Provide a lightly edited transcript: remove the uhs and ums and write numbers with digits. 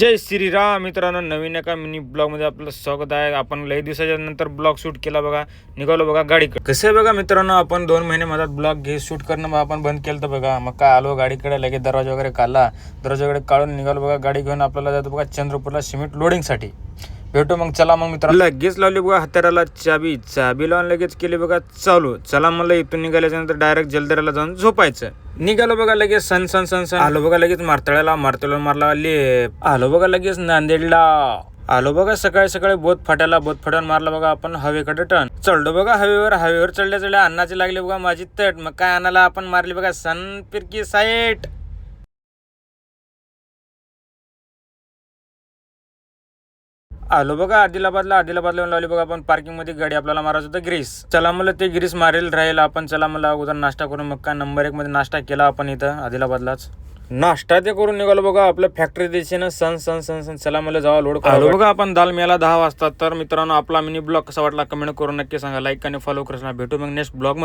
जय श्रीराम मित्रांनो, नवीन एका mini blog मध्ये आपलं स्वागत आहे. आपण लई दिवसाच्या नंतर ब्लॉग शूट केला बघा. निघालो बघा गाडीकडे. कसं आहे बघा मित्रांनो, आपण 2 महिने मधात ब्लॉग शूट करणं आपण बंद केलं तर बघा. मग काय आलो गाडीकडे, लगेच दरवाजा वगैरे काढला. दरवाजा वगैरे काढून निघालो बघा. गाडी घेऊन आपल्याला जातो बघा चंद्रपूरला सिमेंट लोडिंगसाठी. भेटू मग. चला मग मित्रांनो. लगेच लावली बघा हाताराला चाबी लावून लगेच केली बघा चालू. चला म्हणलं इथून निघाल्याच्या नंतर डायरेक्ट जलदऱ्याला जाऊन झोपायचं. निघालो बघा लगेच सन आलो बघा लगेच मारतळ्याला मारला आलो बघा लगेच नांदेडला. आलो बघा सकाळी बोध फाट्यावर मारला बघा आपण हवेकडे टर्न. चढलो बघा हवेवर चढल्या अन्नाचे लागले बघा माझी तट. मग काय अन्नाला आपण मारली बघा सन फिरकी साईट. आलो बघा आदिलाबादला लावली बघा आपण पार्किंग मध्ये गाडी. आपल्याला मारायचं होतं ग्रीस. चला मला ते ग्रीस मारेल राहील आपण. चला मला अगोदर नाश्ता करून मग काय नंबर 1 मध्ये नाश्ता केला आपण इथं आदिलाबादलाच. नाश्ता ते करून निघालो बघा आपल्या फॅक्टरी दिशेनं सन. चला मला जावा लोड आलो बघा आपण दालमियाला 10 वाजता. तर मित्रांनो आपला मिनी ब्लॉग कसा वाटला कमेंट करून नक्की सांगा. लाईक आणि फॉलो करा. भेटू मग नेक्स्ट ब्लॉग.